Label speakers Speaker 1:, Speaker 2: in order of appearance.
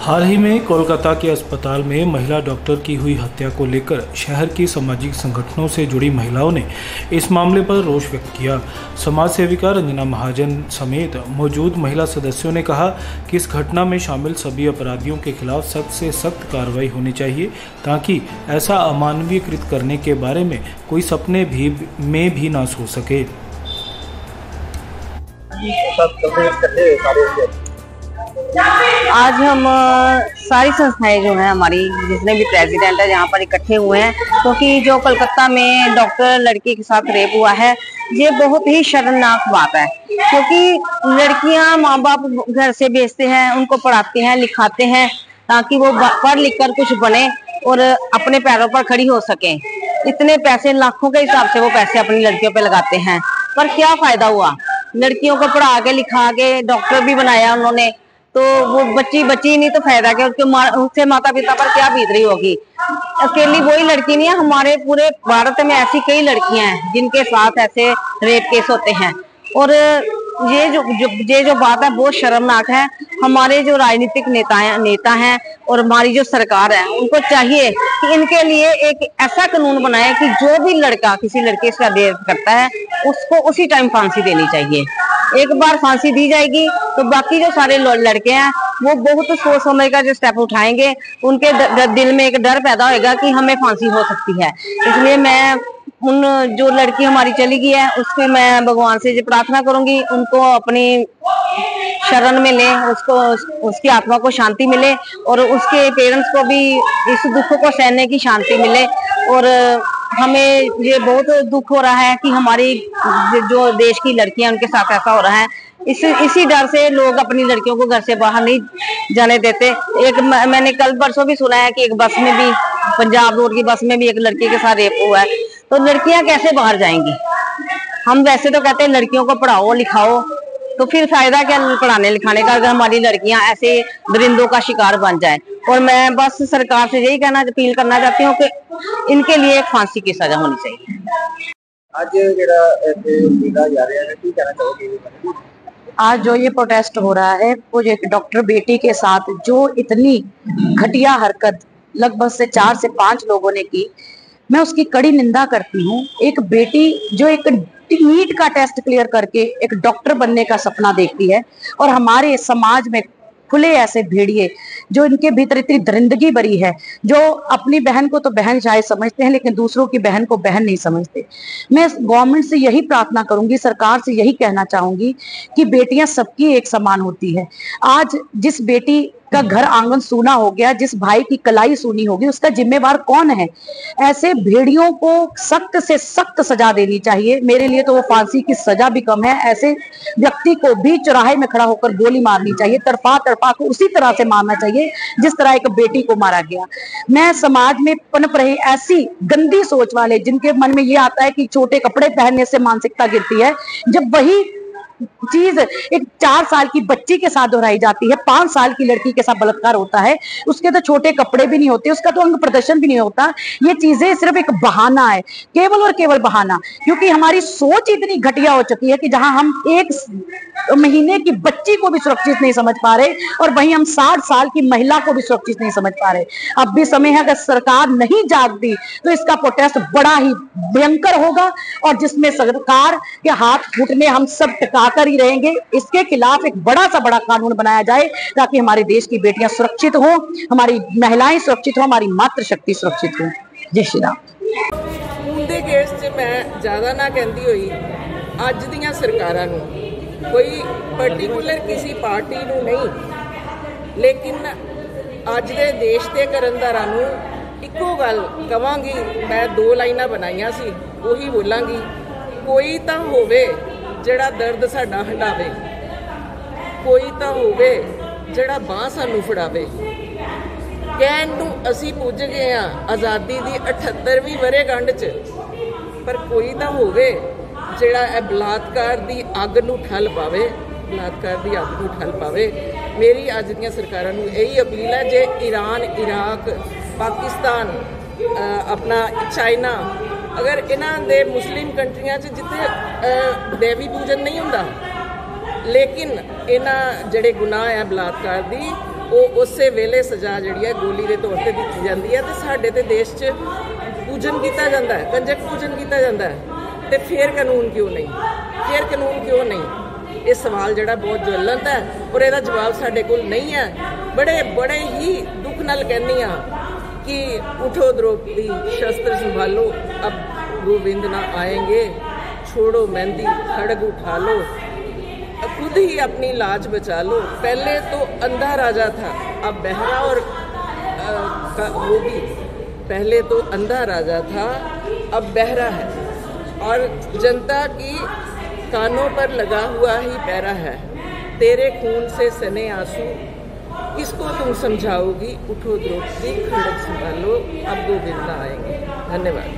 Speaker 1: हाल ही में कोलकाता के अस्पताल में महिला डॉक्टर की हुई हत्या को लेकर शहर की सामाजिक संगठनों से जुड़ी महिलाओं ने इस मामले पर रोष व्यक्त किया। समाज सेविका रंजना महाजन समेत मौजूद महिला सदस्यों ने कहा कि इस घटना में शामिल सभी अपराधियों के खिलाफ सख्त से सख्त कार्रवाई होनी चाहिए ताकि ऐसा अमानवीय कृत करने के बारे में कोई सपने में भी ना सोच सके।
Speaker 2: आज हम सारी संस्थाएं जो हैं हमारी, जितने भी प्रेसिडेंट है यहाँ पर इकट्ठे हुए हैं, क्योंकि जो कोलकाता में डॉक्टर लड़की के साथ रेप हुआ है ये बहुत ही शर्मनाक बात है। क्योंकि लड़कियां माँ बाप घर से भेजते हैं, उनको पढ़ाते हैं लिखाते हैं ताकि वो पढ़ लिख कर कुछ बने और अपने पैरों पर खड़ी हो सके। इतने पैसे लाखों के हिसाब से वो पैसे अपनी लड़कियों पे लगाते हैं, पर क्या फायदा हुआ? लड़कियों को पढ़ा के लिखा के डॉक्टर भी बनाया उन्होंने, तो वो बच्ची नहीं तो फायदा क्या? उससे माता पिता पर क्या बीत रही होगी? अकेली वही लड़की नहीं है, हमारे पूरे भारत में ऐसी कई लड़कियां हैं जिनके साथ ऐसे रेप केस होते हैं। और ये जो बात है बहुत शर्मनाक है। हमारे जो राजनीतिक नेता हैं और हमारी जो सरकार है, उनको चाहिए कि इनके लिए एक ऐसा कानून बनाए कि जो भी लड़का किसी लड़के से रेप करता है उसको उसी टाइम फांसी देनी चाहिए। एक बार फांसी दी जाएगी तो बाकी जो सारे लड़के हैं वो बहुत सोच समझ कर जो स्टेप उठाएंगे, उनके दिल में एक डर पैदा होगा कि हमें फांसी हो सकती है। इसलिए मैं उन जो लड़की हमारी चली गई है उसकी मैं भगवान से प्रार्थना करूंगी, उनको अपनी शरण में ले, उसकी आत्मा को शांति मिले और उसके पेरेंट्स को भी इस दुख को सहने की शांति मिले। और हमें ये बहुत दुख हो रहा है कि हमारी जो देश की लड़कियां उनके साथ ऐसा हो रहा है। इसी डर से लोग अपनी लड़कियों को घर से बाहर नहीं जाने देते। मैंने कल परसों भी सुना है कि एक बस में भी, पंजाब रोड की बस में भी एक लड़की के साथ रेप हुआ है। तो लड़कियां कैसे बाहर जाएंगी? हम वैसे तो कहते हैं लड़कियों को पढ़ाओ लिखाओ, तो फिर फायदा क्या पढ़ाने लिखाने का अगर हमारी लड़कियां ऐसे दरिंदों का शिकार बन जाए। और मैं बस सरकार से यही अपील करना चाहती हूँ कि इनके लिए एक फांसी की सजा होनी चाहिए।
Speaker 3: आज जो ये प्रोटेस्ट हो रहा है वो एक डॉक्टर बेटी के साथ जो इतनी घटिया हरकत लगभग से 4 से 5 लोगों ने की, मैं उसकी कड़ी निंदा करती हूँ। एक बेटी जो एक नीट का टेस्ट क्लियर करके एक डॉक्टर बनने का सपना देखती है और हमारे समाज में खुले ऐसे भेड़िए जो इनके भीतर इतनी दरिंदगी भरी है, जो अपनी बहन को तो बहन शायद समझते हैं लेकिन दूसरों की बहन को बहन नहीं समझते। मैं गवर्नमेंट से यही प्रार्थना करूंगी, सरकार से यही कहना चाहूंगी कि बेटियां सबकी एक समान होती है। आज जिस बेटी का घर आंगन सूना हो गया, जिस भाई की कलाई सूनी होगी, उसका जिम्मेवार कौन है? ऐसे भेड़ियों को सख्त से सख्त सजा देनी चाहिए। मेरे लिए तो वो फांसी की सजा भी कम है। ऐसे व्यक्ति को भी चौराहे में खड़ा होकर गोली मारनी चाहिए, तड़पा को उसी तरह से मारना चाहिए जिस तरह एक बेटी को मारा गया। मैं समाज में पनप रही ऐसी गंदी सोच वाले जिनके मन में ये आता है कि छोटे कपड़े पहनने से मानसिकता गिरती है, जब वही चीज एक 4 साल की बच्ची के साथ दोहराई जाती है, 5 साल की लड़की के साथ बलात्कार होता है, उसके तो छोटे कपड़े भी नहीं होते, उसका तो अंग प्रदर्शन भी नहीं होता। ये चीजें सिर्फ एक बहाना है, केवल और केवल बहाना। क्योंकि हमारी सोच इतनी घटिया हो चुकी है कि जहां हम 1 महीने की बच्ची को भी सुरक्षित नहीं समझ पा रहे और वहीं हम 60 साल की महिला को भी सुरक्षित नहीं समझ पा रहे। अब भी समय है, अगर सरकार नहीं जागती तो इसका प्रोटेस्ट बड़ा ही भयंकर होगा और जिसमें सरकार के हाथ घुटने हम सब टिकाकर ही रहेंगे। इसके खिलाफ एक बड़ा कानून बनाया जाए ताकि हमारे देश की बेटियां सुरक्षित हो, हमारी महिलाएं सुरक्षित हो, हमारी मातृशक्ति सुरक्षित हो। जय श्री राम।
Speaker 4: उनके केस च मैं ज्यादा ना कहती हुई अज दियां सरकारां नूं, कोई पर्टिकुलर किसी पार्टी नूं नहीं, लेकिन अज दे देश के करनदारां नूं इक्को गल कवांगी। मैं 2 लाइनां बनाईयां सी, उही बोलांगी। कोई तां होवे ਜਿਹੜਾ दर्द साडा हंडावे, कोई तां होवे ਜਿਹੜਾ बांह सानू फड़ावे। कहण नूं असीं पुज गए हां आज़ादी दी 78ਵੀਂ वरेगंढ च, पर कोई तां होवे ਜਿਹੜਾ ਇਹ बलात्कार दी अग नूं ठल पावे, बलात्कार दी अग नूं ठल पावे। मेरी अज दीयां सरकारां नूं यही अपील है, जे ईरान, इराक, पाकिस्तान, अपना चाइना, अगर इन्हां दे मुस्लिम कंट्रियां च जिथे देवी पूजन नहीं हुंदा, लेकिन इन्हां जिहड़े गुनाह है बलात्कार दी ਉਹ ਉਸੇ ਵੇਲੇ ਸਜ਼ਾ ਜਿਹੜੀ ਹੈ ਗੋਲੀ ਦੇ ਤੌਰ ਤੇ ਦਿੱਤੀ ਜਾਂਦੀ ਹੈ। ਤੇ ਸਾਡੇ ਤੇ ਦੇਸ਼ 'ਚ ਪੂਜਨ ਕੀਤਾ ਜਾਂਦਾ ਹੈ, ਕੰਜਕ ਪੂਜਨ ਕੀਤਾ ਜਾਂਦਾ ਹੈ, ਤੇ ਫਿਰ ਕਾਨੂੰਨ ਕਿਉਂ ਨਹੀਂ? ਫਿਰ ਕਾਨੂੰਨ ਕਿਉਂ ਨਹੀਂ? ਇਹ ਸਵਾਲ ਜਿਹੜਾ ਬਹੁਤ ज्वलंत है और ਇਹਦਾ ਜਵਾਬ ਸਾਡੇ ਕੋਲ ਨਹੀਂ ਹੈ। बड़े ही दुख नाल कहनी हाँ कि उठो द्रौपदी शस्त्र संभालो, अब गोविंद ना आएंगे, छोड़ो मेहंदी खड़ग उठा लो, खुद ही अपनी लाज बचा लो। पहले तो अंधा राजा था, अब बहरा और वो भी, पहले तो अंधा राजा था अब बहरा है, और जनता की कानों पर लगा हुआ ही पैरा है। तेरे खून से सने आंसू किसको तुम समझाओगी, उठो द्रौपदी खड़ग संभालो, अब गोविंद ना आएंगे। धन्यवाद।